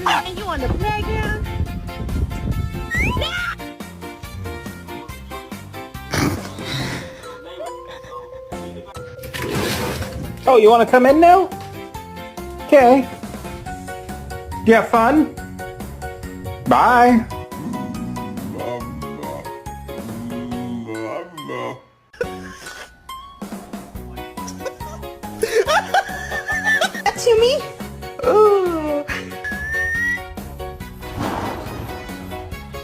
And you on the playground? Oh, you want to come in now? Okay. Do you have fun? Bye.